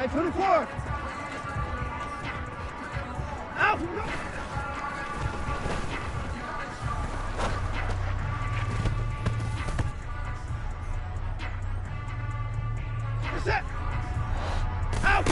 Hey, 24. Out. Set. Out.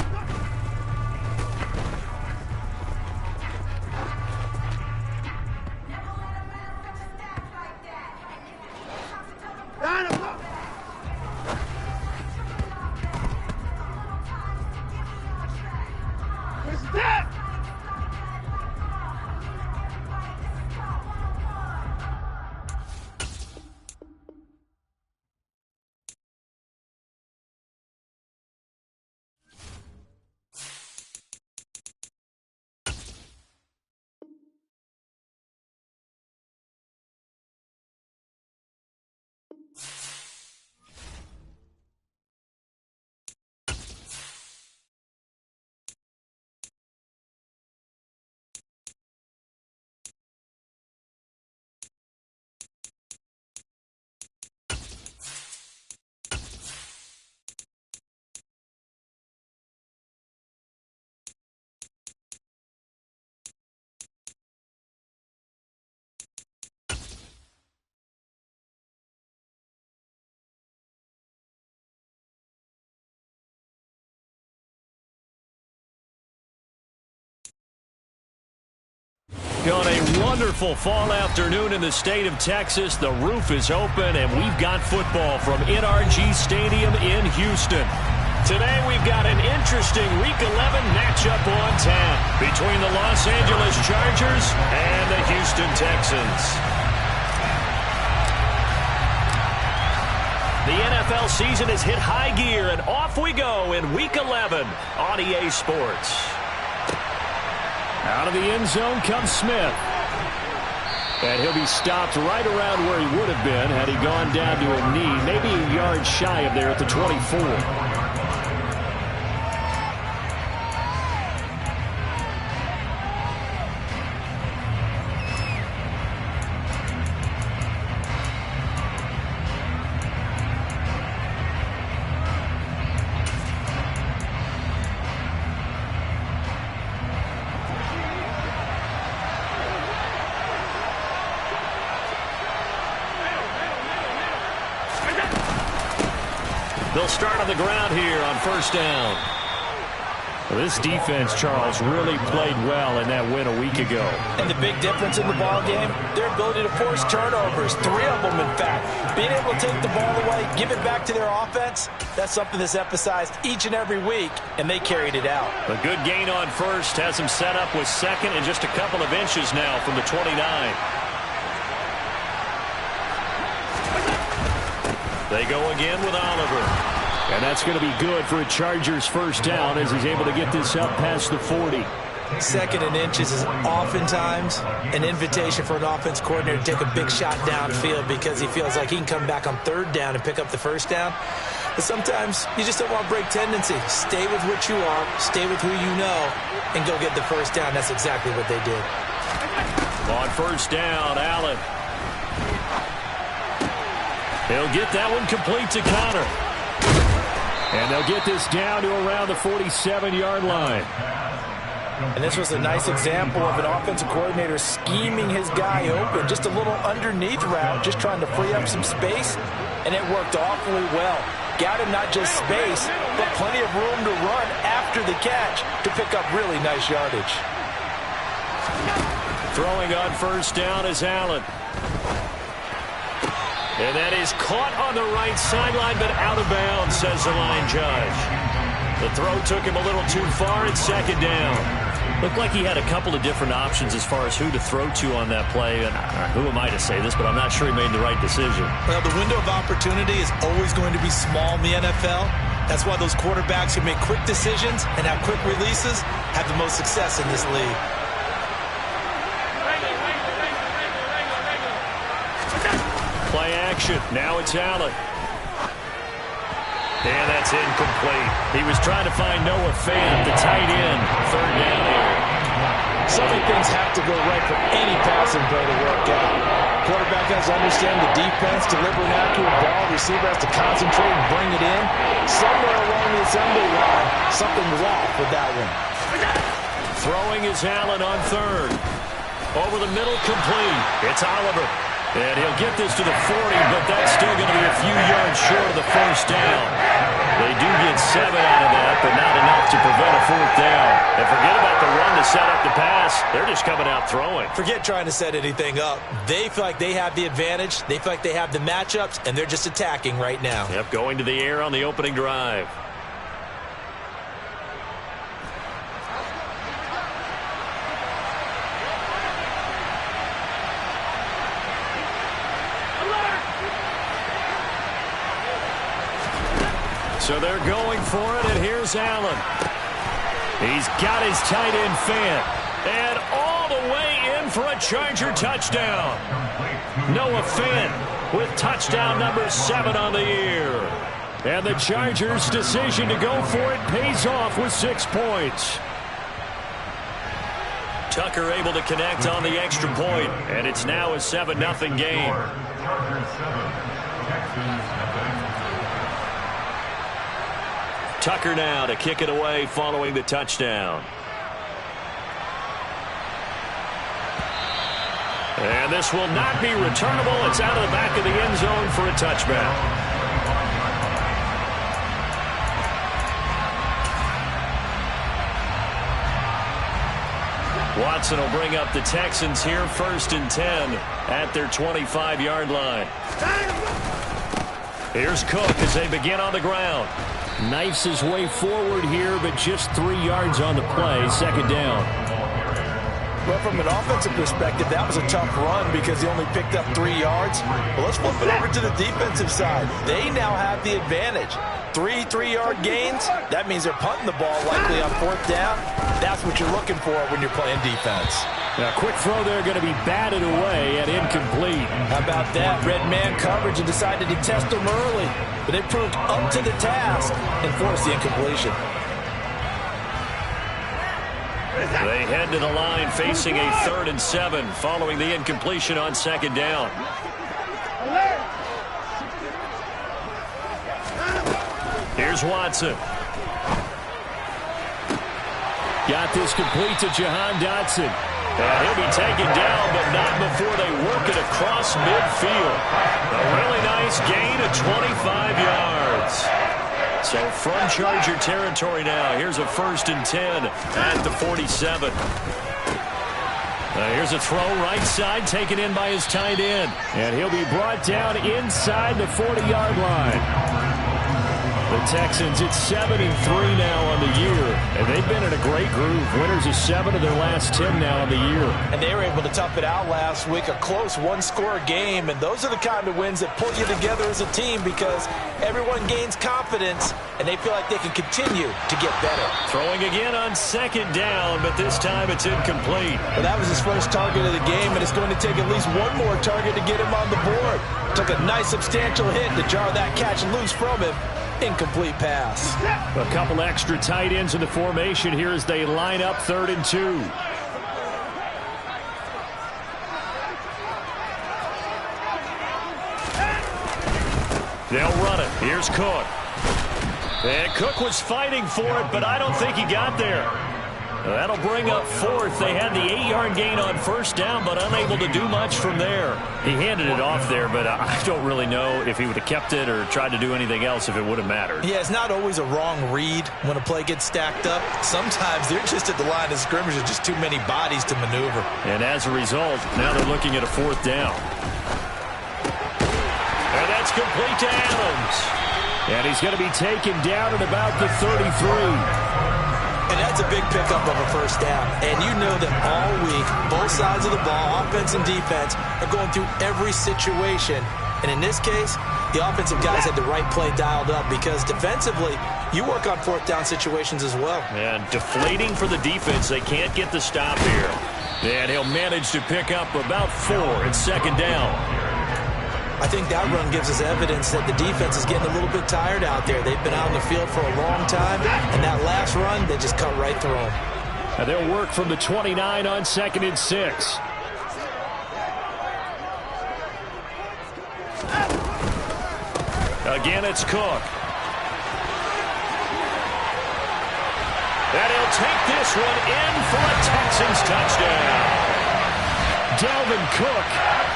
Down. On a wonderful fall afternoon in the state of Texas, the roof is open, and we've got football from NRG Stadium in Houston. Today, we've got an interesting Week 11 matchup on tap between the Los Angeles Chargers and the Houston Texans. The NFL season has hit high gear, and off we go in Week 11 on EA Sports. Out of the end zone comes Smith. And he'll be stopped right around where he would have been had he gone down to a knee, maybe a yard shy of there at the 24. They'll start on the ground here on first down. Well, this defense, Charles, really played well in that win a week ago. And the big difference in the ball game, their ability to force turnovers, 3 of them, in fact. Being able to take the ball away, give it back to their offense, that's something that's emphasized each and every week, and they carried it out. A good gain on first has them set up with second and just a couple of inches now from the 29. They go again with Oliver. And that's going to be good for a Chargers first down as he's able to get this up past the 40. Second and inches is oftentimes an invitation for an offense coordinator to take a big shot downfield because he feels like he can come back on third down and pick up the first down. But sometimes you just don't want to break tendency. Stay with what you are, stay with who you know, and go get the first down. That's exactly what they did. On first down, Allen. He'll get that one complete to Connor. And they'll get this down to around the 47-yard line. And this was a nice example of an offensive coordinator scheming his guy open. Just a little underneath route, just trying to free up some space. And it worked awfully well. Got him not just space, but plenty of room to run after the catch to pick up really nice yardage. Throwing on first down is Allen. And that is caught on the right sideline, but out of bounds, says the line judge. The throw took him a little too far. It's second down. Looked like he had a couple of different options as far as who to throw to on that play. And who am I to say this, but I'm not sure he made the right decision. Well, the window of opportunity is always going to be small in the NFL. That's why those quarterbacks who make quick decisions and have quick releases have the most success in this league. Play action. Now it's Allen. And that's incomplete. He was trying to find Noah Fant, the tight end. Third down here. So many things have to go right for any passing play to work out. Quarterback has to understand the defense, deliver an accurate ball. Receiver has to concentrate and bring it in. Somewhere along the assembly line, something's off with that one. Throwing is Allen on third. Over the middle, complete. It's Oliver. And he'll get this to the 40, but that's still going to be a few yards short of the first down. They do get 7 out of that, but not enough to prevent a fourth down. And forget about the run to set up the pass. They're just coming out throwing. Forget trying to set anything up. They feel like they have the advantage. They feel like they have the matchups, and they're just attacking right now. Yep, going to the air on the opening drive. So they're going for it, and here's Allen. He's got his tight end Fant. And all the way in for a Charger touchdown. Noah Fant with touchdown number 7 on the year. And the Chargers' decision to go for it pays off with 6 points. Tucker able to connect on the extra point, and it's now a 7-0 game. Tucker now to kick it away following the touchdown. And this will not be returnable. It's out of the back of the end zone for a touchback. Watson will bring up the Texans here, 1st and 10 at their 25-yard line. Here's Cook as they begin on the ground. Knifes his way forward here, but just 3 yards on the play. Second down. Well, from an offensive perspective, that was a tough run because he only picked up 3 yards. Well, let's flip it over to the defensive side. They now have the advantage. 3 3-yard gains. That means they're punting the ball likely on 4th down. That's what you're looking for when you're playing defense. Now, quick throw there going to be batted away and incomplete. How about that? Red man coverage and decided to test them early. But they proved up to the task and forced the incompletion. They head to the line facing a 3rd and 7 following the incompletion on 2nd down. Here's Watson. Got this complete to Jahan Dotson. And he'll be taken down, but not before they work it across midfield. A really nice gain of 25 yards. So from Charger territory now, here's a 1st and 10 at the 47. Here's a throw right side taken in by his tight end. And he'll be brought down inside the 40-yard line. The Texans, it's 7-3 now on the year, and they've been in a great groove. Winners of 7 of their last 10 now on the year. And they were able to tough it out last week, a close one-score game, and those are the kind of wins that pull you together as a team because everyone gains confidence, and they feel like they can continue to get better. Throwing again on 2nd down, but this time it's incomplete. Well, that was his first target of the game, and it's going to take at least one more target to get him on the board. Took a nice substantial hit to jar that catch loose from him. Incomplete pass. A couple extra tight ends in the formation here as they line up 3rd and 2. They'll run it. Here's Cook. And Cook was fighting for it, but I don't think he got there. That'll bring up 4th. They had the 8-yard gain on 1st down, but unable to do much from there. He handed it off there, but I don't really know if he would have kept it or tried to do anything else if it would have mattered. Yeah, it's not always a wrong read when a play gets stacked up. Sometimes they're just at the line of scrimmage with just too many bodies to maneuver. And as a result, now they're looking at a 4th down. complete to Adams. And he's going to be taken down at about the 33. And that's a big pickup of a first down. And you know that all week, both sides of the ball, offense and defense, are going through every situation. And in this case, the offensive guys had the right play dialed up because defensively, you work on fourth down situations as well. And deflating for the defense. They can't get the stop here. And he'll manage to pick up about 4 at second down. I think that run gives us evidence that the defense is getting a little bit tired out there. They've been out on the field for a long time, and that last run, they just cut right through them. And they'll work from the 29 on 2nd and 6. Again, it's Cook. And he'll take this one in for a Texans touchdown. Dalvin Cook,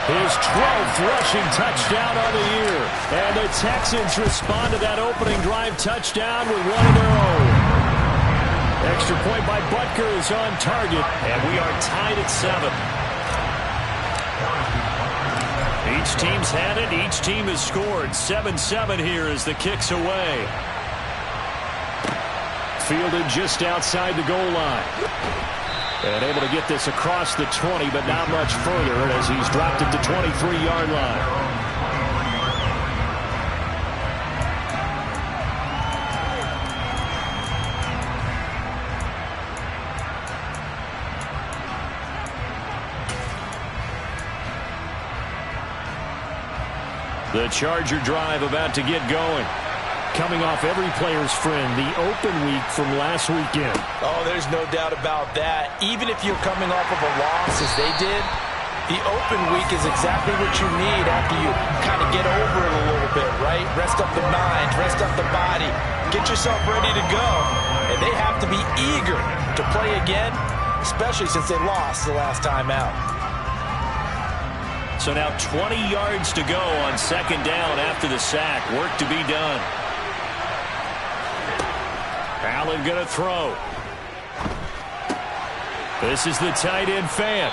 his 12th rushing touchdown on the year. And the Texans respond to that opening drive touchdown with one of their own. Extra point by Butker is on target, and we are tied at 7. Each team's had it. Each team has scored. 7-7 here as the kick's away. Fielded just outside the goal line. And able to get this across the 20, but not much further as he's dropped at the 23-yard line. The Charger drive about to get going. Coming off every player's friend, the open week from last weekend. Oh, there's no doubt about that. Even if you're coming off of a loss as they did, the open week is exactly what you need after you kind of get over it a little bit, right? Rest up the mind, rest up the body, get yourself ready to go. And they have to be eager to play again, especially since they lost the last time out. So now 20 yards to go on second down after the sack. Work to be done. Allen going to throw. This is the tight end Fant.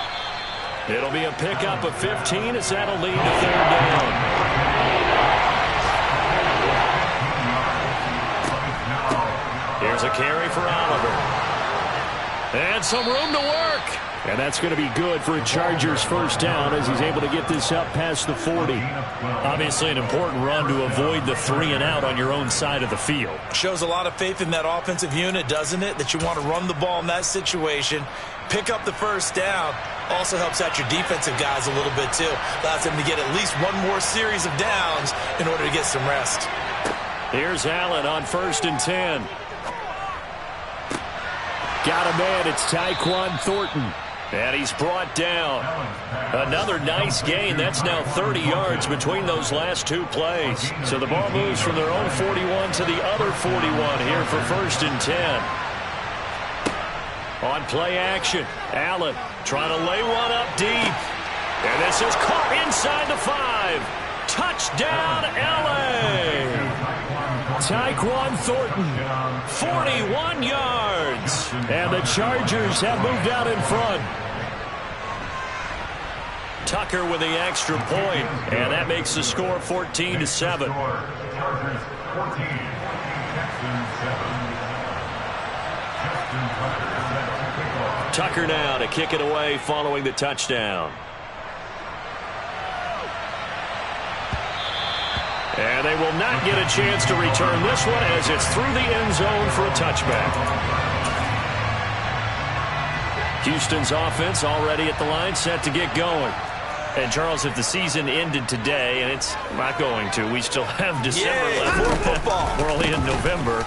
It'll be a pickup of 15 as that'll lead to third down. Here's a carry for Oliver. And some room to work. And that's going to be good for a Chargers first down as he's able to get this up past the 40. Obviously an important run to avoid the 3-and-out on your own side of the field. Shows a lot of faith in that offensive unit, doesn't it? That you want to run the ball in that situation, pick up the first down. Also helps out your defensive guys a little bit too. Allows them to get at least one more series of downs in order to get some rest. Here's Allen on 1st and 10. Got a man, it's Tyquan Thornton. And he's brought down. Another nice gain. That's now 30 yards between those last two plays. So the ball moves from their own 41 to the other 41 here for 1st and 10. On play action, Allen trying to lay one up deep. And this is caught inside the 5. Touchdown, L.A. Tyquan Thornton, 41 yards. And the Chargers have moved out in front. Tucker with the extra point, and that makes the score 14-7. Tucker now to kick it away following the touchdown. And they will not get a chance to return this one as it's through the end zone for a touchback. Houston's offense already at the line, set to get going. And, Charles, if the season ended today, and it's not going to, we still have December left. More football. We're only in November.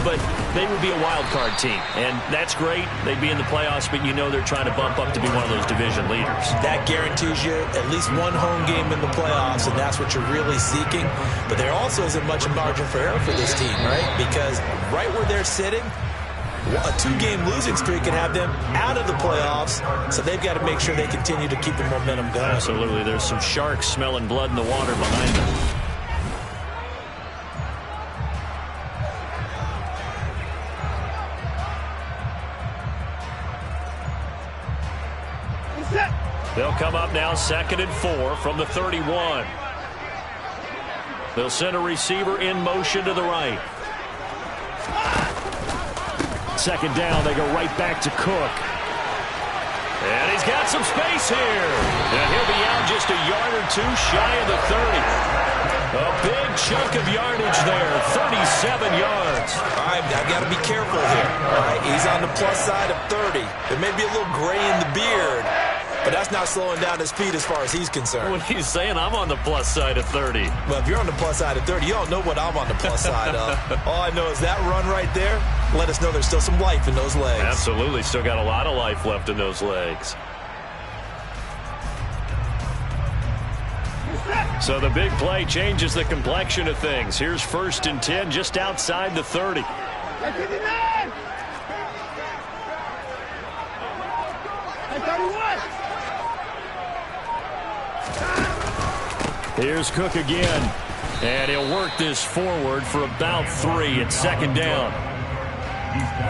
But they would be a wild card team. And that's great. They'd be in the playoffs, but you know they're trying to bump up to be one of those division leaders. That guarantees you at least one home game in the playoffs, and that's what you're really seeking. But there also isn't much margin for error for this team, right? Because right where they're sitting, a 2-game losing streak can have them out of the playoffs, so they've got to make sure they continue to keep the momentum going. Absolutely. There's some sharks smelling blood in the water behind them. They'll come up now 2nd and 4 from the 31. They'll send a receiver in motion to the right. Second down, they go right back to Cook. And he's got some space here. And he'll be out just a yard or two shy of the 30. A big chunk of yardage there, 37 yards. All right, I've got to be careful here. All right, he's on the plus side of 30. There may be a little gray in the beard, but that's not slowing down his speed as far as he's concerned. What are you saying? I'm on the plus side of 30. Well, if you're on the plus side of 30, you don't know what I'm on the plus side of. All I know is that run right there let us know there's still some life in those legs. Absolutely. Still got a lot of life left in those legs. So the big play changes the complexion of things. Here's 1st and 10 just outside the 30. Here's Cook again. And he'll work this forward for about 3 at 2nd down.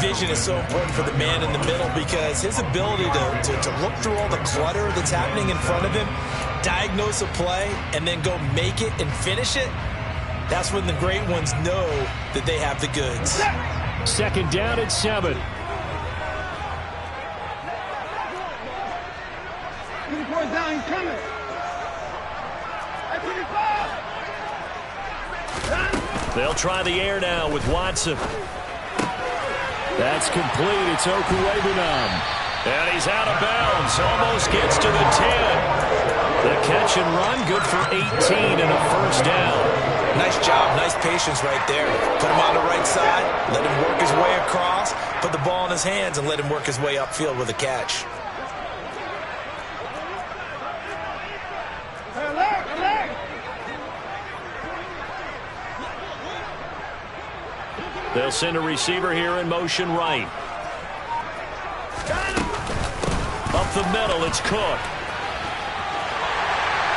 Vision is so important for the man in the middle because his ability to look through all the clutter that's happening in front of him, diagnose a play, and then go make it and finish it, that's when the great ones know that they have the goods. 2nd down at 7. Down, he's coming. They'll try the air now with Watson. That's complete. It's Okuwebunam. And he's out of bounds. Almost gets to the 10. The catch and run, good for 18 and a 1st down. Nice job. Nice patience right there. Put him on the right side. Let him work his way across. Put the ball in his hands and let him work his way upfield with a catch. They'll send a receiver here in motion right. Up the middle, it's Cook.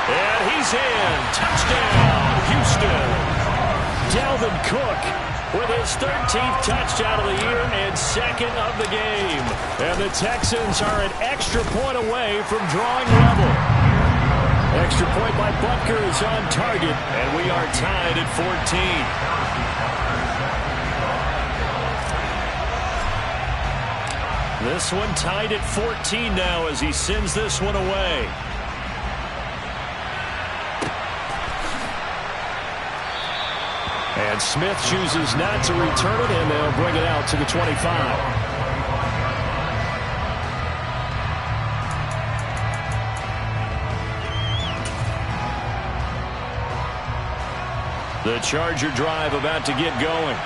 And he's in. Touchdown, Houston. Dalvin Cook with his 13th touchdown of the year and 2nd of the game. And the Texans are an extra point away from drawing level. Extra point by Butker is on target, and we are tied at 14. This one tied at 14 now as he sends this one away. And Smith chooses not to return it, and they'll bring it out to the 25. The Charger drive about to get going.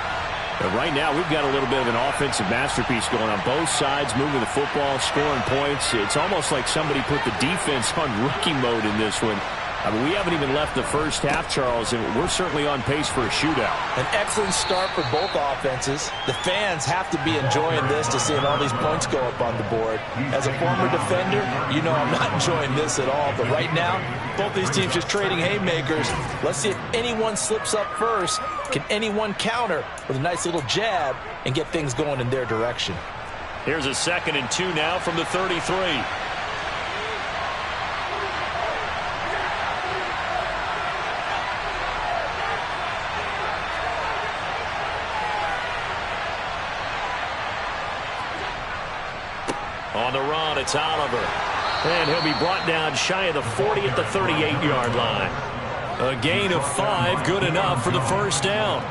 But right now, we've got a little bit of an offensive masterpiece going on both sides, moving the football, scoring points. It's almost like somebody put the defense on rookie mode in this one. I mean, we haven't even left the first half, Charles, and we're certainly on pace for a shootout. An excellent start for both offenses. The fans have to be enjoying this to seeing all these points go up on the board. As a former defender, you know I'm not enjoying this at all. But right now, both these teams just trading haymakers. Let's see if anyone slips up first. Can anyone counter with a nice little jab and get things going in their direction? Here's a 2nd and 2 now from the 33. On the run, it's Oliver. And he'll be brought down shy of the 40 at the 38-yard line. A gain of 5, good enough for the 1st down.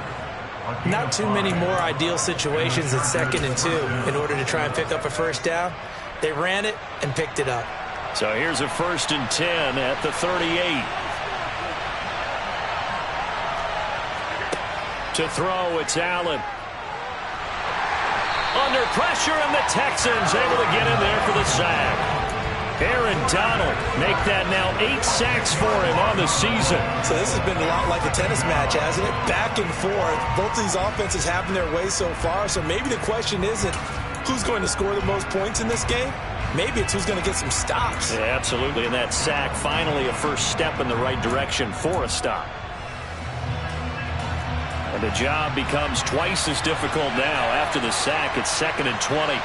Not too many more ideal situations at 2nd and 2 in order to try and pick up a 1st down. They ran it and picked it up. So here's a 1st and 10 at the 38. To throw, it's Allen. Under pressure, and the Texans able to get in there for the sack. Aaron Donald make that now 8 sacks for him on the season. So this has been a lot like a tennis match, hasn't it? Back and forth. Both these offenses having their way so far. So maybe the question isn't who's going to score the most points in this game. Maybe it's who's going to get some stops. Yeah, absolutely. And that sack, finally a first step in the right direction for a stop. And the job becomes twice as difficult now after the sack. It's 2nd and 20.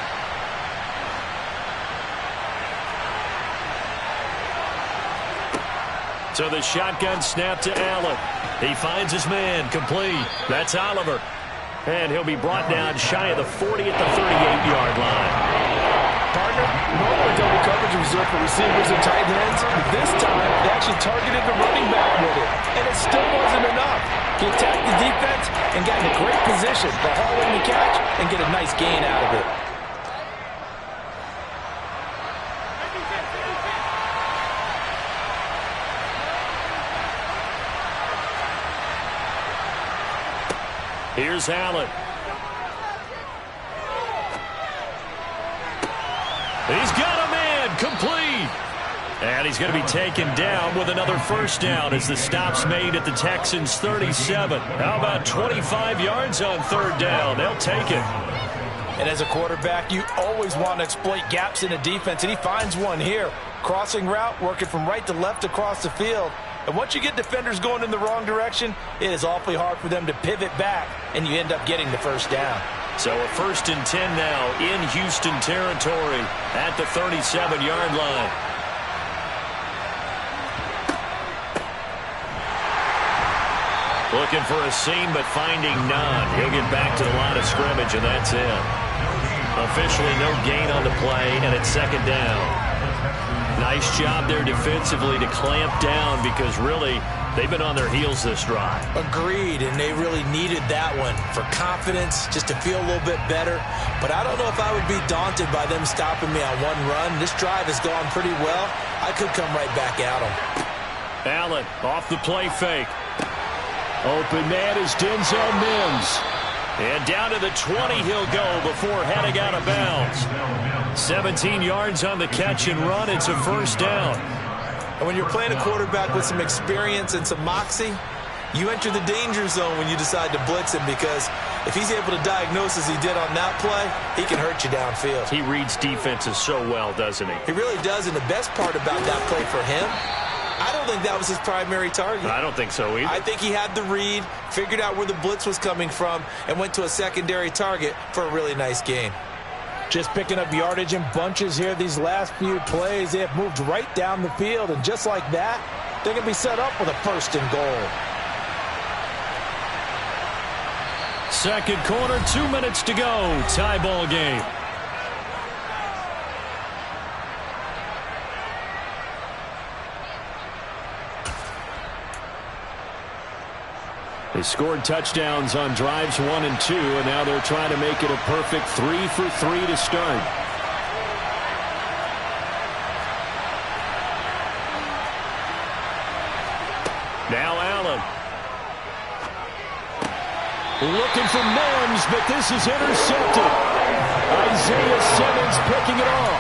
So the shotgun snap to Allen. He finds his man, complete. That's Oliver. And he'll be brought down shy of the 40 at the 38-yard line. Partner, normally double coverage is reserved for receivers and tight ends. This time, they actually targeted the running back with it. And it still wasn't enough. He attacked the defense and got in a great position to haul in the catch and get a nice gain out of it. Here's Allen. He's got a man, complete. And he's going to be taken down with another first down as the stop's made at the Texans' 37. How about 25 yards on third down? They'll take it. And as a quarterback, you always want to exploit gaps in a defense, and he finds one here. Crossing route, working from right to left across the field. And once you get defenders going in the wrong direction, it is awfully hard for them to pivot back, and you end up getting the first down. So a 1st and 10 now in Houston territory at the 37-yard line. Looking for a seam, but finding none. He'll get back to the line of scrimmage, and that's it. Officially no gain on the play, and it's second down. Nice job there defensively to clamp down because really they've been on their heels this drive. Agreed, and they really needed that one for confidence, just to feel a little bit better. But I don't know if I would be daunted by them stopping me on one run. This drive has gone pretty well. I could come right back at them. Allen off the play fake. Open man is Denzel Mims. And down to the 20 he'll go before heading out of bounds. 17 yards on the catch and run. It's a first down. And when you're playing a quarterback with some experience and some moxie, you enter the danger zone when you decide to blitz him, because if he's able to diagnose as he did on that play, he can hurt you downfield. He reads defenses so well, doesn't he? He really does, and the best part about that play for him, I don't think that was his primary target. I don't think so either. I think he had the read, figured out where the blitz was coming from, and went to a secondary target for a really nice gain. Just picking up yardage in bunches here these last few plays. They have moved right down the field, and just like that, they can be set up with a 1st and goal. Second quarter, 2 minutes to go. Tie ball game. They scored touchdowns on drives 1 and 2, and now they're trying to make it a perfect 3 for 3 to start. Now Allen. Looking for Mims, but this is intercepted. Isaiah Simmons picking it off.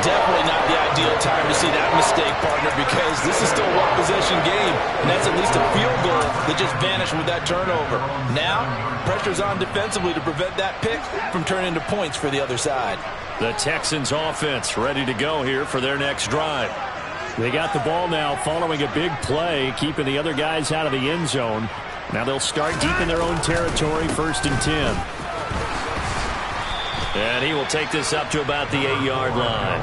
Definitely not the ideal time to see that mistake, partner, because this is still a one-possession game, and that's at least a field goal that just vanished with that turnover. Now, pressure's on defensively to prevent that pick from turning into points for the other side. The Texans offense ready to go here for their next drive. They got the ball now following a big play, keeping the other guys out of the end zone. Now they'll start deep in their own territory, 1st and 10. And he will take this up to about the 8-yard line.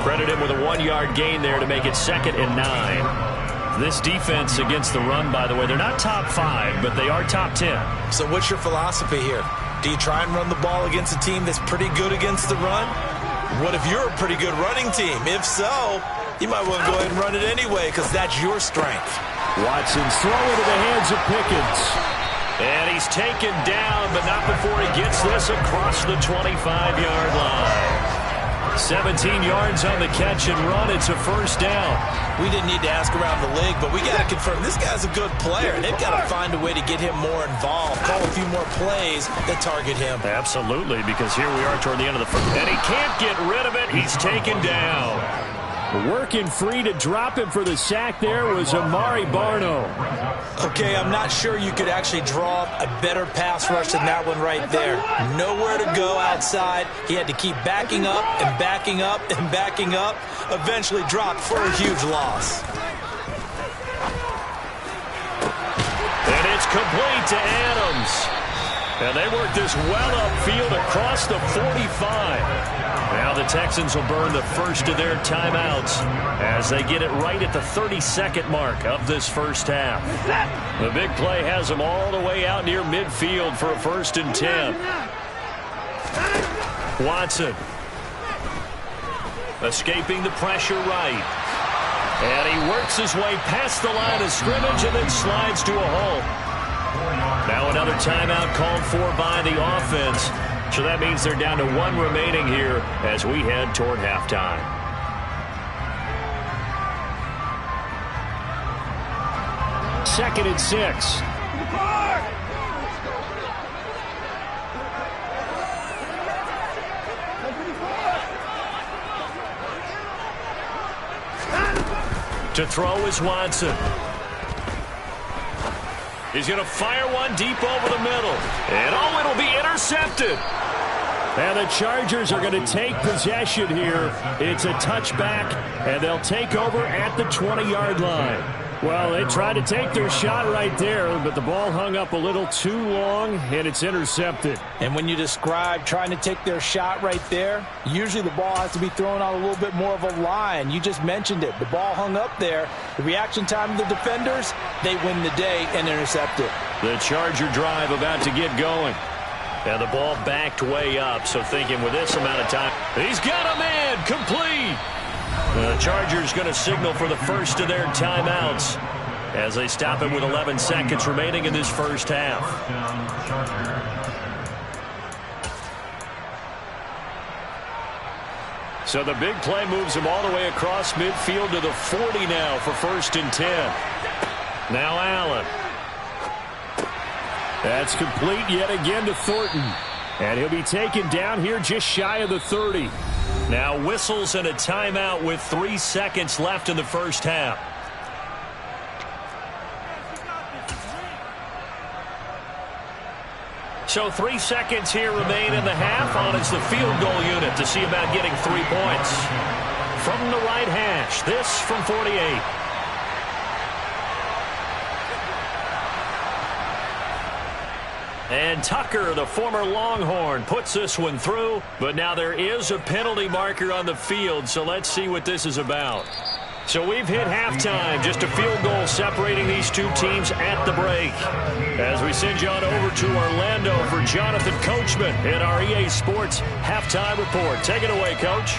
Credit him with a 1-yard gain there to make it 2nd and 9. This defense against the run, by the way, they're not top 5, but they are top 10. So what's your philosophy here? Do you try and run the ball against a team that's pretty good against the run? What if you're a pretty good running team? If so, you might want to go ahead and run it anyway, because that's your strength. Watson's throw into the hands of Pickens. And he's taken down, but not before he gets this across the 25-yard line. 17 yards on the catch and run. It's a first down. We didn't need to ask around the league, but we got to confirm this guy's a good player. They've got to find a way to get him more involved, call a few more plays that target him. Absolutely, because here we are toward the end of the first. And he can't get rid of it. He's taken down. Working free to drop him for the sack there was Amari Barno. Okay, I'm not sure you could actually draw a better pass rush than that one right there. Nowhere to go outside. He had to keep backing up and backing up and backing up. Eventually dropped for a huge loss. And it's complete to Adams. And they work this well upfield across the 45. Now the Texans will burn the first of their timeouts as they get it right at the 32nd mark of this first half. The big play has them all the way out near midfield for a 1st and 10. Watson. Escaping the pressure right. And he works his way past the line of scrimmage and then slides to a halt. Now another timeout called for by the offense. So that means they're down to 1 remaining here as we head toward halftime. Second and 6. To throw is Watson. He's going to fire one deep over the middle. And oh, it'll be intercepted. And the Chargers are going to take possession here. It's a touchback, and they'll take over at the 20-yard line. Well, they tried to take their shot right there, but the ball hung up a little too long, and it's intercepted. And when you describe trying to take their shot right there, usually the ball has to be thrown on a little bit more of a line. You just mentioned it. The ball hung up there. The reaction time of the defenders, they win the day and intercept it. The Charger drive about to get going. And the ball backed way up, so thinking with this amount of time, he's got a man, complete. The Chargers going to signal for the first of their timeouts as they stop it with 11 seconds remaining in this first half. So the big play moves him all the way across midfield to the 40 now for 1st and 10. Now Allen. That's complete yet again to Thornton. And he'll be taken down here just shy of the 30. Now whistles and a timeout with 3 seconds left in the first half. So 3 seconds here remain in the half. On is the field goal unit to see about getting 3 points. From the right hash, this from 48. And Tucker, the former Longhorn, puts this one through. But now there is a penalty marker on the field, so let's see what this is about. So we've hit halftime, just a field goal separating these two teams at the break. As we send you on over to Orlando for Jonathan Coachman in our EA Sports Halftime Report. Take it away, Coach.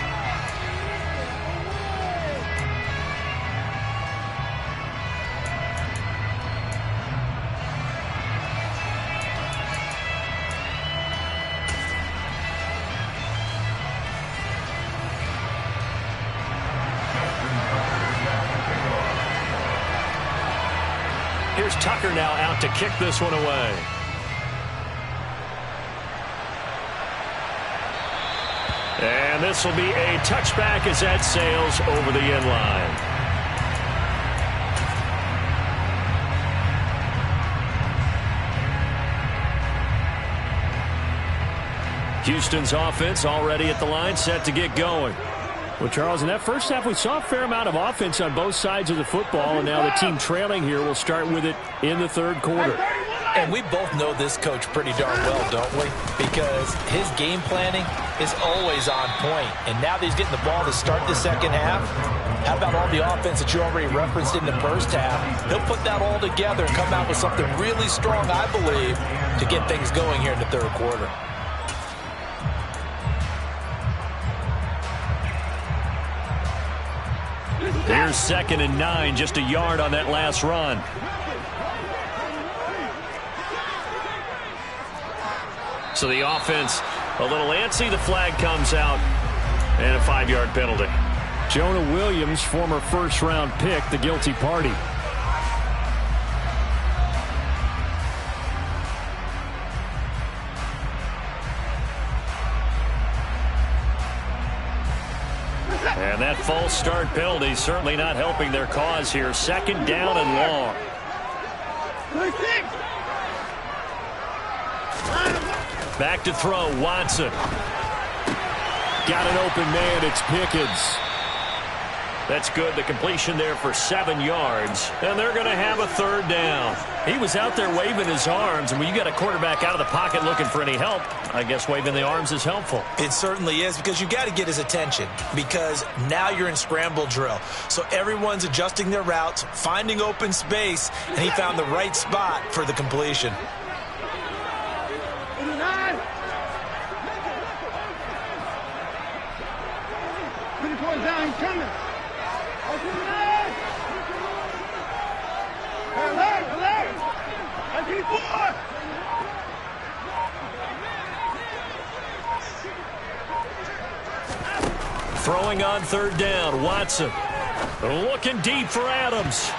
Here's Tucker now out to kick this one away. And this will be a touchback as that sails over the end line. Houston's offense already at the line, set to get going. Well, Charles, in that first half, we saw a fair amount of offense on both sides of the football, and now the team trailing here will start with it in the third quarter. And we both know this coach pretty darn well, don't we? Because his game planning is always on point. And now that he's getting the ball to start the second half, how about all the offense that you already referenced in the first half? He'll put that all together and come out with something really strong, I believe, to get things going here in the third quarter. Here's 2nd and 9, just a yard on that last run. So the offense a little antsy. The flag comes out and a 5-yard penalty. Jonah Williams, former first-round pick, the guilty party. And that false start penalty certainly not helping their cause here. 2nd down and long. Back to throw, Watson. Got an open man, it's Pickens. That's good. The completion there for 7 yards. And they're going to have a third down. He was out there waving his arms, and when you got a quarterback out of the pocket looking for any help, I guess waving the arms is helpful. It certainly is, because you got to get his attention, because now you're in scramble drill. So everyone's adjusting their routes, finding open space, and he found the right spot for the completion. 89. 24 down coming. Throwing on third down, Watson. Looking deep for Adams.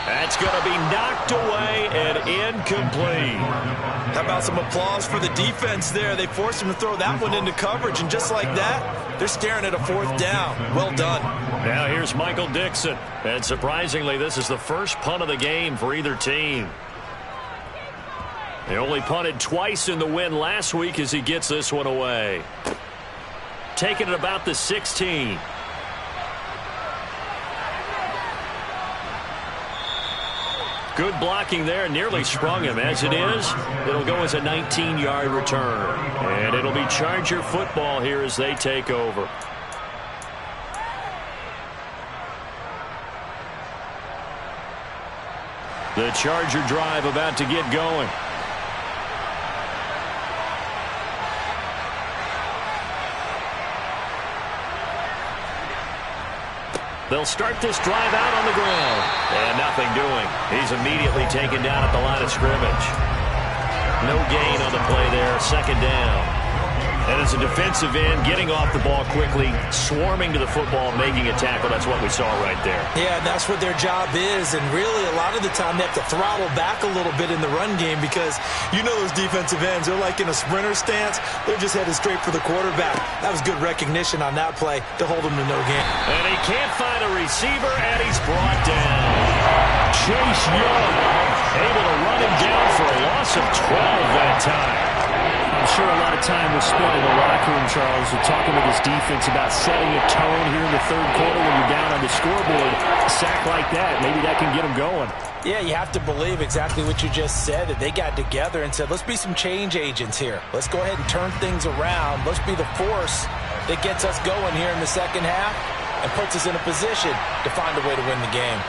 That's going to be knocked away and incomplete. How about some applause for the defense there? They forced him to throw that one into coverage, and just like that, they're staring at a fourth down. Well done. Now here's Michael Dixon. And surprisingly, this is the first punt of the game for either team. They only punted twice in the win last week as he gets this one away. Taking it about the 16. Good blocking there, nearly sprung him. As it is, it'll go as a 19-yard return. And it'll be Charger football here as they take over. The Charger drive about to get going. They'll start this drive out on the ground. And nothing doing. He's immediately taken down at the line of scrimmage. No gain on the play there. Second down. And as a defensive end, getting off the ball quickly, swarming to the football, making a tackle. That's what we saw right there. Yeah, that's what their job is. And really, a lot of the time, they have to throttle back a little bit in the run game, because you know those defensive ends, they're like in a sprinter stance. They're just headed straight for the quarterback. That was good recognition on that play to hold him to no gain. And he can't find a receiver, and he's brought down. Chase Young able to run him down for a loss of 12 that time. I'm sure a lot of time was spent in the locker room, Charles, with talking with his defense about setting a tone here in the third quarter when you're down on the scoreboard. A sack like that, maybe that can get him going. Yeah, you have to believe exactly what you just said, that they got together and said, let's be some change agents here. Let's go ahead and turn things around. Let's be the force that gets us going here in the second half and puts us in a position to find a way to win the game.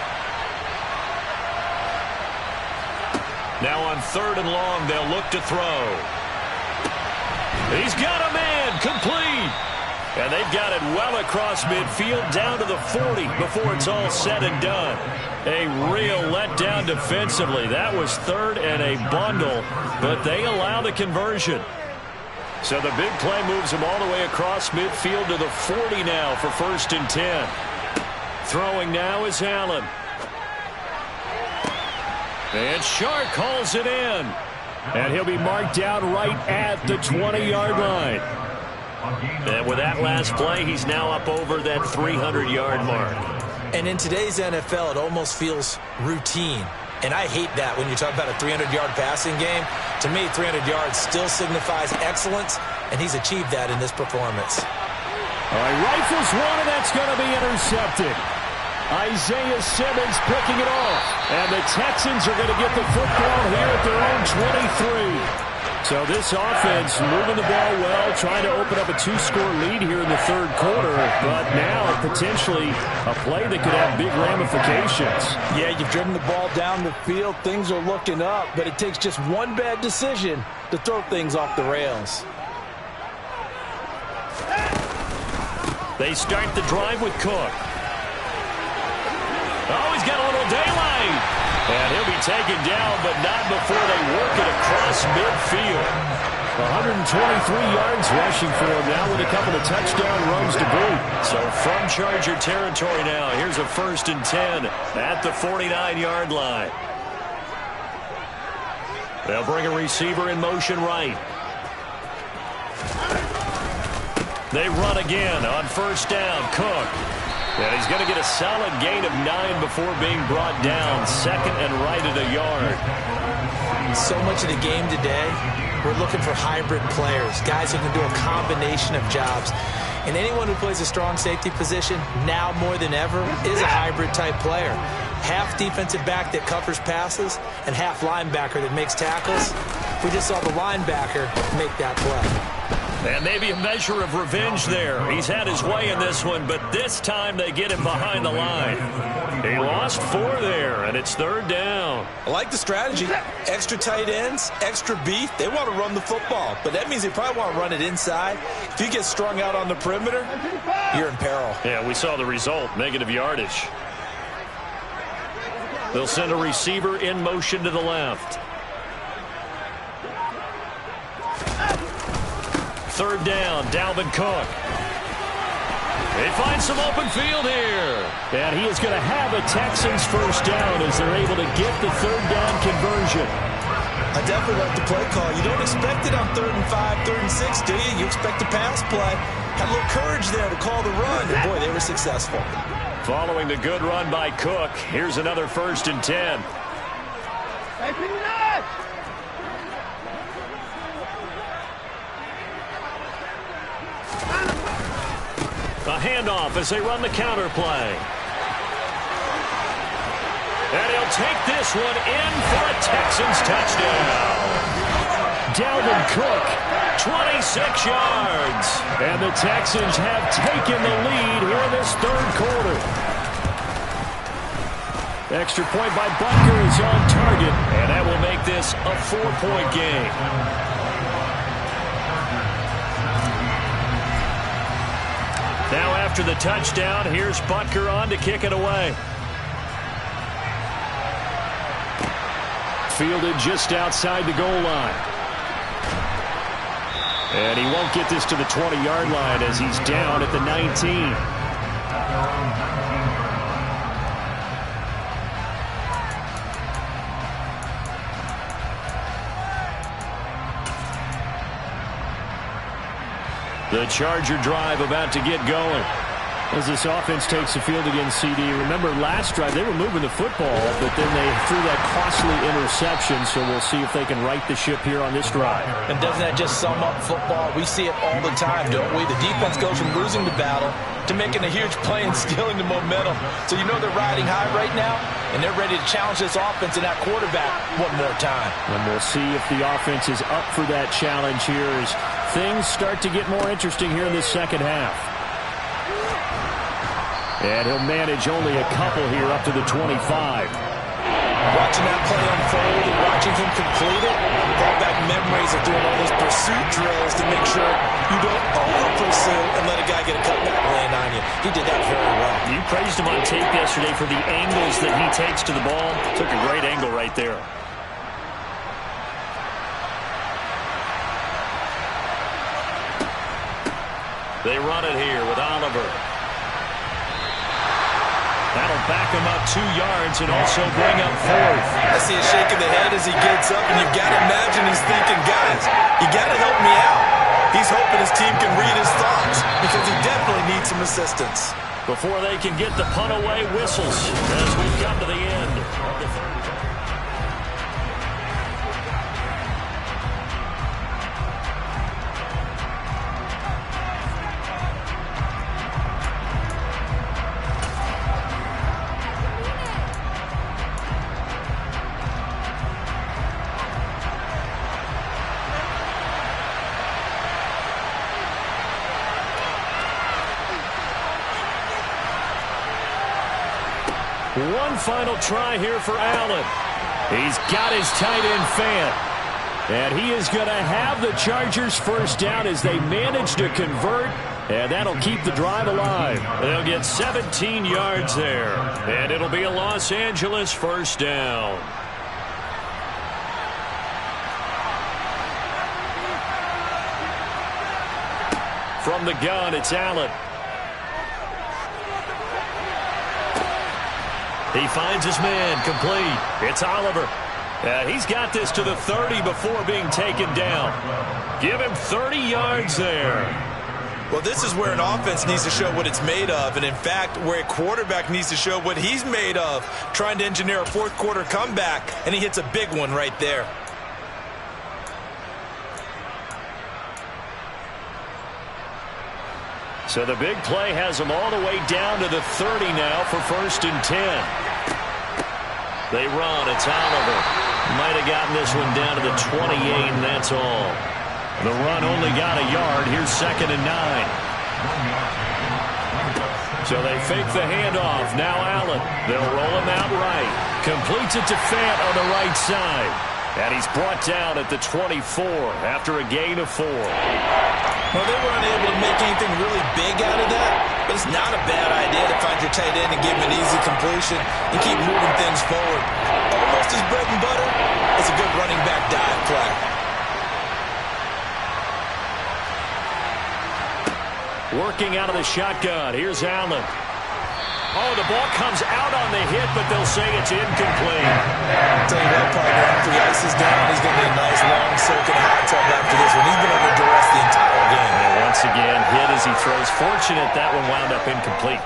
Now on third and long, they'll look to throw. He's got a man, complete. And they've got it well across midfield, down to the 40 before it's all said and done. A real letdown defensively. That was third and a bundle, but they allow the conversion. So the big play moves them all the way across midfield to the 40 now for 1st and 10. Throwing now is Allen. And Shark calls it in. And he'll be marked down right at the 20-yard line. And with that last play, he's now up over that 300-yard mark. And in today's NFL, it almost feels routine. And I hate that when you talk about a 300-yard passing game. To me, 300 yards still signifies excellence, and he's achieved that in this performance. All right, rifles one, and that's going to be intercepted. Isaiah Simmons picking it off. And the Texans are going to get the football here at their own 23. So this offense moving the ball well, trying to open up a 2-score lead here in the third quarter. But now potentially a play that could have big ramifications. Yeah, you've driven the ball down the field. Things are looking up. But it takes just one bad decision to throw things off the rails. They start the drive with Cook. Oh, he's got a little daylight. And he'll be taken down, but not before they work it across midfield. 123 yards rushing for him now with a couple of touchdown runs to boot. So from Charger territory now, here's a 1st and 10 at the 49-yard line. They'll bring a receiver in motion right. They run again on 1st down. Cook. And he's going to get a solid gain of 9 before being brought down. 2nd and right at a yard. So much of the game today we're looking for hybrid players, guys who can do a combination of jobs. And anyone who plays a strong safety position, now more than ever, is a hybrid-type player. Half defensive back that covers passes and half linebacker that makes tackles. We just saw the linebacker make that play. And maybe a measure of revenge there. He's had his way in this one, but this time they get him behind the line. He lost 4 there, and it's 3rd down. I like the strategy. Extra tight ends, extra beef. They want to run the football, but that means they probably want to run it inside. If you get strung out on the perimeter, you're in peril. Yeah, we saw the result, negative yardage. They'll send a receiver in motion to the left. 3rd down, Dalvin Cook. They find some open field here. And he is going to have a Texans first down as they're able to get the 3rd down conversion. I definitely like the play call. You don't expect it on 3rd and 5, 3rd and 6, do you? You expect a pass play. Had a little courage there to call the run, and boy, they were successful. Following the good run by Cook, here's another 1st and 10. A handoff as they run the counter play. And he'll take this one in for a Texans touchdown. Dalvin Cook, 26 yards. and the Texans have taken the lead here in this 3rd quarter. Extra point by Butker is on target, and that will make this a 4-point game. Now after the touchdown, here's Butker on to kick it away. Fielded just outside the goal line. And he won't get this to the 20-yard line as he's down at the 19. The Charger drive about to get going. As this offense takes the field against CD, remember last drive they were moving the football, but then they threw that costly interception, so we'll see if they can right the ship here on this drive. And doesn't that just sum up football? We see it all the time, don't we? The defense goes from losing the battle to making a huge play and stealing the momentum. So you know they're riding high right now, and they're ready to challenge this offense and that quarterback one more time. And we'll see if the offense is up for that challenge here as things start to get more interesting here in this second half. And he'll manage only a couple here up to the 25. Watching that play unfold and watching him complete it, brought back memories of doing all those pursuit drills to make sure you don't over-pursue and let a guy get a cutback land on you. He did that very well. You praised him on tape yesterday for the angles that he takes to the ball. Took a great angle right there. They run it here with Oliver. That'll back him up 2 yards and also bring up 4th. I see a shake of the head as he gets up, and you've got to imagine he's thinking, guys, you got to help me out. He's hoping his team can read his thoughts because he definitely needs some assistance. Before they can get the punt away, whistles as we come to the end of the 3rd. One final try here for Allen. He's got his tight end fan. And he is going to have the Chargers first down as they manage to convert. And that'll keep the drive alive. They'll get 17 yards there. And it'll be a Los Angeles first down. From the gun, it's Allen. He finds his man complete. It's Oliver. He's got this to the 30 before being taken down. Give him 30 yards there. Well, this is where an offense needs to show what it's made of, and in fact, where a quarterback needs to show what he's made of, trying to engineer a 4th quarter comeback, and he hits a big one right there. So the big play has them all the way down to the 30 now for 1st and 10. They run. It's Oliver. Might have gotten this one down to the 28, and that's all. The run only got a yard. Here's 2nd and 9. So they fake the handoff. Now Allen. They'll roll him out right. Completes it to Fant on the right side. And he's brought down at the 24 after a gain of 4. Well, they weren't able to make anything really big out of that, but it's not a bad idea to find your tight end and give him an easy completion and keep moving things forward. Almost his bread and butter. It's a good running back dive play. Working out of the shotgun. Here's Allen. Oh, the ball comes out on the hit, but they'll say it's incomplete. I'll tell you what, partner, after the ice is down, he's going to need a nice long soak in a hot tub after this one. He's been under duress the entire game. And once again, hit as he throws. Fortunate that one wound up incomplete.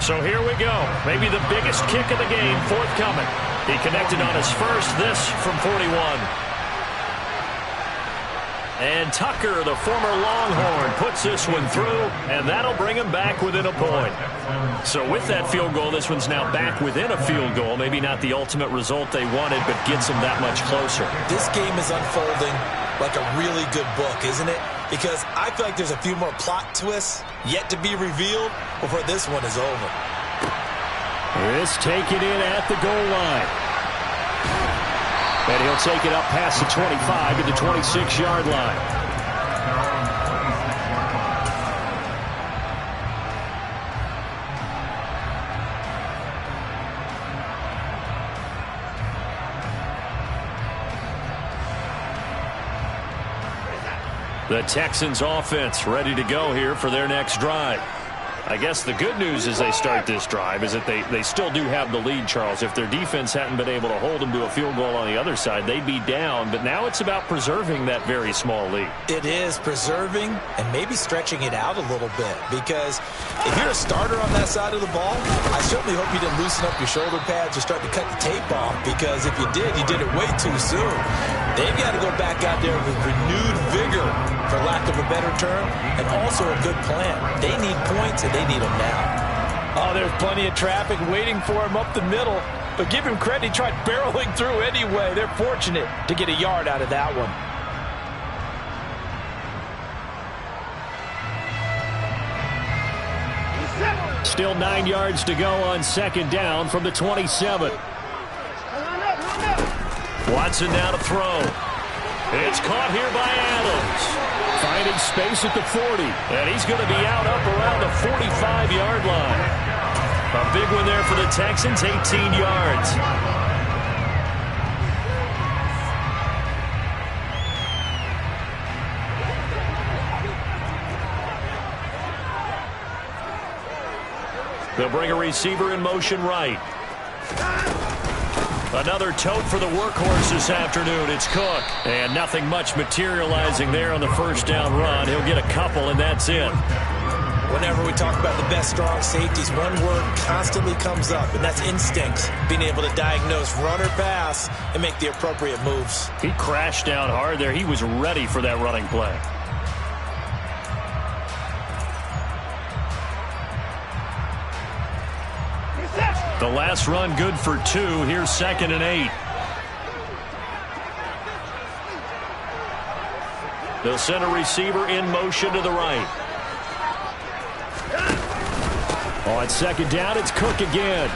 So here we go. Maybe the biggest kick of the game forthcoming. He connected on his first, this from 41. And Tucker, the former Longhorn, puts this one through, and that'll bring him back within a point. So with that field goal, this one's now back within a field goal. Maybe not the ultimate result they wanted, but gets them that much closer. This game is unfolding like a really good book, isn't it? Because I feel like there's a few more plot twists yet to be revealed before this one is over. This taken in at the goal line. And he'll take it up past the 25 to the 26-yard line. The Texans offense ready to go here for their next drive. I guess the good news as they start this drive is that they still do have the lead, Charles. If their defense hadn't been able to hold them to a field goal on the other side, they'd be down. But now it's about preserving that very small lead. It is preserving and maybe stretching it out a little bit. Because if you're a starter on that side of the ball, I certainly hope you didn't loosen up your shoulder pads or start to cut the tape off. Because if you did it way too soon. They've got to go back out there with renewed vigor, for lack of a better term, and also a good plan. They need points, and they need them now. Oh, there's plenty of traffic waiting for him up the middle. But give him credit, he tried barreling through anyway. They're fortunate to get a yard out of that one. Still 9 yards to go on 2nd down from the 27. Watson now to throw. It's caught here by Adams. Finding space at the 40. And he's going to be out up around the 45-yard line. A big one there for the Texans, 18 yards. They'll bring a receiver in motion right. Another tote for the workhorse this afternoon. It's Cook. And nothing much materializing there on the first down run. He'll get a couple, and that's it. Whenever we talk about the best strong safeties, one word constantly comes up, and that's instincts. Being able to diagnose run or pass and make the appropriate moves. He crashed down hard there. He was ready for that running play. The last run good for 2. Here's 2nd and 8. They'll send a receiver in motion to the right. On 2nd down, it's Cook again.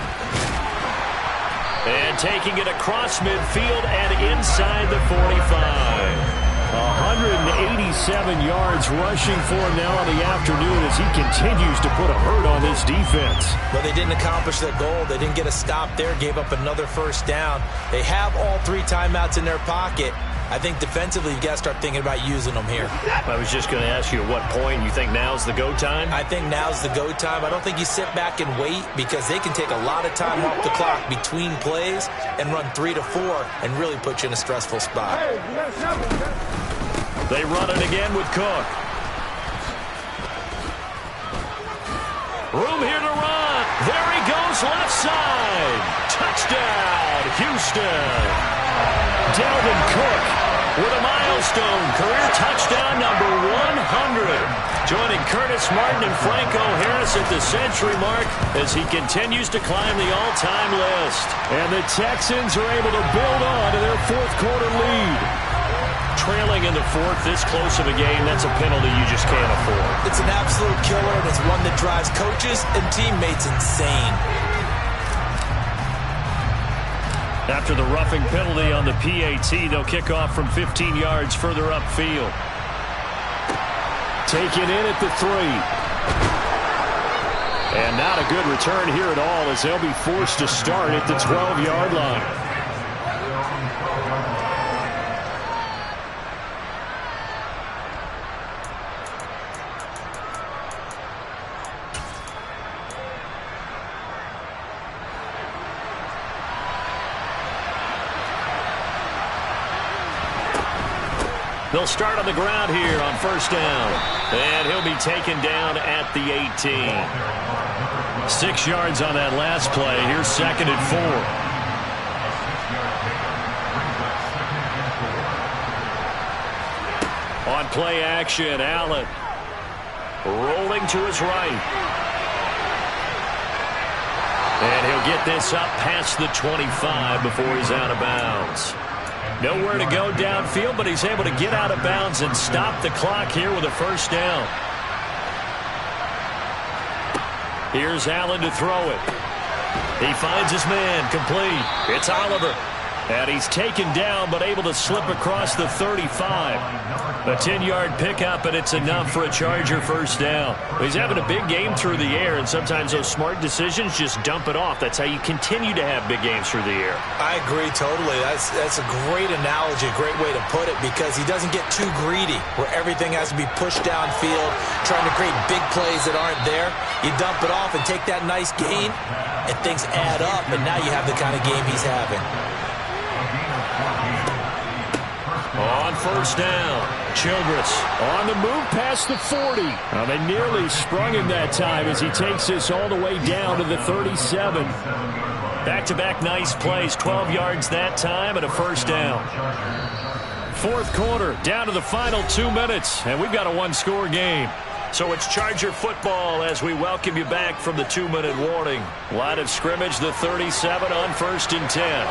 And taking it across midfield and inside the 45. 187 yards rushing for him now on the afternoon as he continues to put a hurt on this defense. But they didn't accomplish their goal. They didn't get a stop there, gave up another first down. They have all 3 timeouts in their pocket. I think defensively you got to start thinking about using them here. I was just going to ask you at what point you think now's the go time? I think now's the go time. I don't think you sit back and wait because they can take a lot of time off the clock between plays and run 3 to 4 and really put you in a stressful spot. They run it again with Cook. Room here to run. There he goes left side. Touchdown, Houston. Dalvin Cook with a milestone career touchdown number 100. Joining Curtis Martin and Franco Harris at the century mark as he continues to climb the all-time list. And the Texans are able to build on to their fourth quarter lead. Trailing in the fourth, this close of a game, that's a penalty you just can't afford. It's an absolute killer, and it's one that drives coaches and teammates insane. After the roughing penalty on the PAT, they'll kick off from 15 yards further upfield. Taken in at the 3. And not a good return here at all as they'll be forced to start at the 12-yard line. They'll start on the ground here on first down. And he'll be taken down at the 18. 6 yards on that last play. Here's 2nd and 4. On play action, Allen rolling to his right. And he'll get this up past the 25 before he's out of bounds. Nowhere to go downfield, but he's able to get out of bounds and stop the clock here with a first down. Here's Allen to throw it. He finds his man, complete. It's Oliver. And he's taken down, but able to slip across the 35. A 10-yard pickup, and it's enough for a Charger first down. He's having a big game through the air, and sometimes those smart decisions just dump it off. That's how you continue to have big games through the air. I agree totally. That's a great analogy, a great way to put it, because he doesn't get too greedy where everything has to be pushed downfield, trying to create big plays that aren't there. You dump it off and take that nice gain, and things add up, and now you have the kind of game he's having. On first down, Childress on the move past the 40. Now they nearly sprung him that time as he takes this all the way down to the 37. Back-to-back nice plays, 12 yards that time and a first down. Fourth quarter, down to the final 2 minutes, and we've got a one-score game. So it's Charger football as we welcome you back from the 2-minute warning. Line of scrimmage, the 37 on 1st and 10.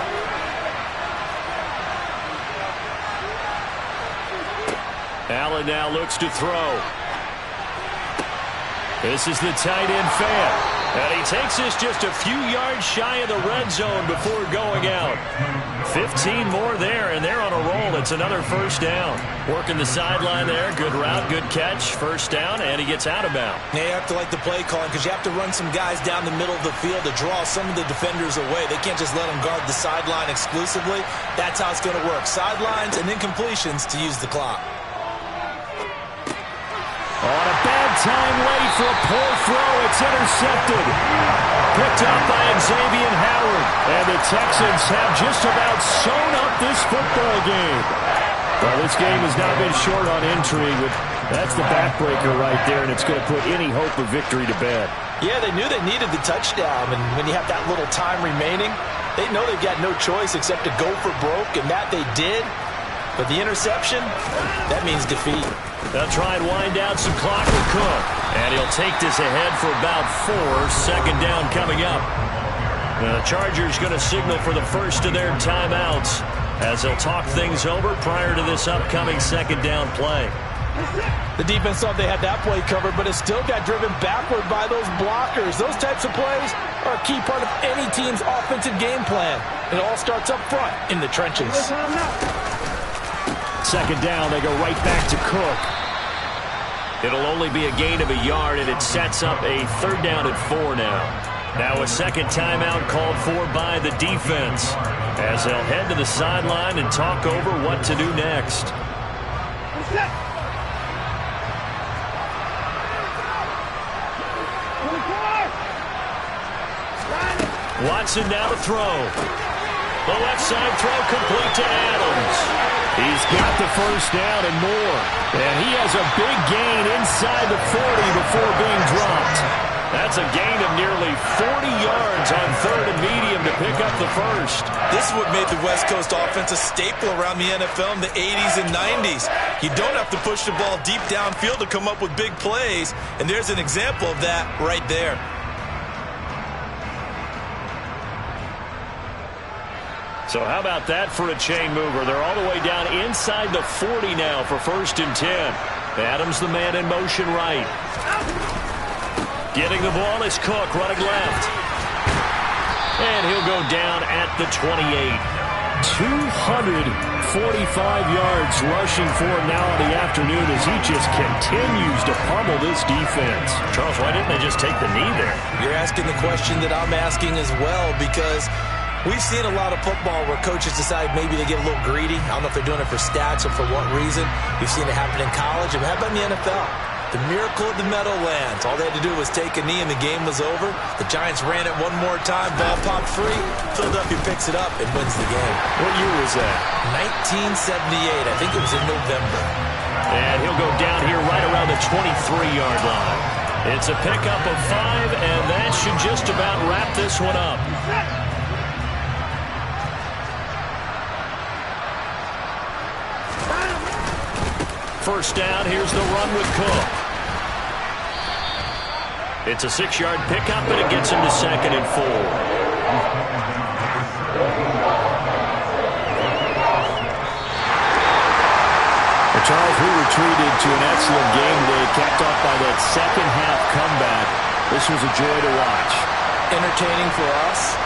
Allen now looks to throw. This is the tight end fan. And he takes this just a few yards shy of the red zone before going out. 15 more there, and they're on a roll. It's another first down. Working the sideline there. Good route, good catch. First down, and he gets out of bounds. Yeah, you have to like the play calling because you have to run some guys down the middle of the field to draw some of the defenders away. They can't just let them guard the sideline exclusively. That's how it's going to work. Sidelines and then completions to use the clock. On a bad time late for a poor throw. It's intercepted. Picked up by Xavier Howard. And the Texans have just about sewn up this football game. Well, this game has now been short on intrigue. That's the backbreaker right there, and it's going to put any hope of victory to bed. Yeah, they knew they needed the touchdown, and when you have that little time remaining, they know they've got no choice except to go for broke, and that they did. But the interception, that means defeat. They'll try and wind down some clock with Cook. And he'll take this ahead for about 4. Second down coming up. The Chargers going to signal for the first of their timeouts as they'll talk things over prior to this upcoming second down play. The defense thought they had that play covered, but it still got driven backward by those blockers. Those types of plays are a key part of any team's offensive game plan. It all starts up front in the trenches. Second down, they go right back to Cook. It'll only be a gain of a yard, and it sets up a third down at 4 now. Now a second timeout called for by the defense as they'll head to the sideline and talk over what to do next. Watson now to throw. The left side throw complete to Adams. He's got the first down and more. And he has a big gain inside the 40 before being dropped. That's a gain of nearly 40 yards on third and medium to pick up the first. This is what made the West Coast offense a staple around the NFL in the 80s and 90s. You don't have to push the ball deep downfield to come up with big plays, and there's an example of that right there. So how about that for a chain mover? They're all the way down inside the 40 now for 1st and 10. Adams the man in motion right. Getting the ball is Cook running left. And he'll go down at the 28. 245 yards rushing for him now in the afternoon as he just continues to pummel this defense. Charles, why didn't they just take the knee there? You're asking the question that I'm asking as well, because we've seen a lot of football where coaches decide maybe to get a little greedy. I don't know if they're doing it for stats or for what reason. We've seen it happen in college. And how about in the NFL? The miracle of the Meadowlands. All they had to do was take a knee and the game was over. The Giants ran it one more time. Ball popped free. Philadelphia picks it up and wins the game. What year was that? 1978. I think it was in November. And he'll go down here right around the 23-yard line. It's a pickup of 5, and that should just about wrap this one up. First down, here's the run with Cook. It's a 6-yard pickup, and it gets him to 2nd and 4. Well, Charles, we retreated to an excellent game today, capped off by that second-half comeback. This was a joy to watch. Entertaining for us,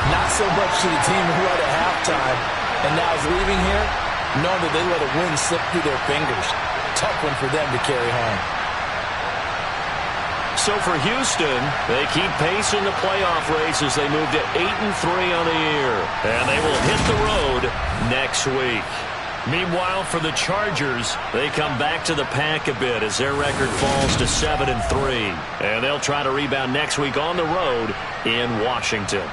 not so much to the team who had at halftime, and now is leaving here, knowing that they let a win slip through their fingers. Tough one for them to carry home. So for Houston, they keep pace in the playoff race as they move to 8-3 on the year. And they will hit the road next week. Meanwhile, for the Chargers, they come back to the pack a bit as their record falls to 7-3. And they'll try to rebound next week on the road in Washington.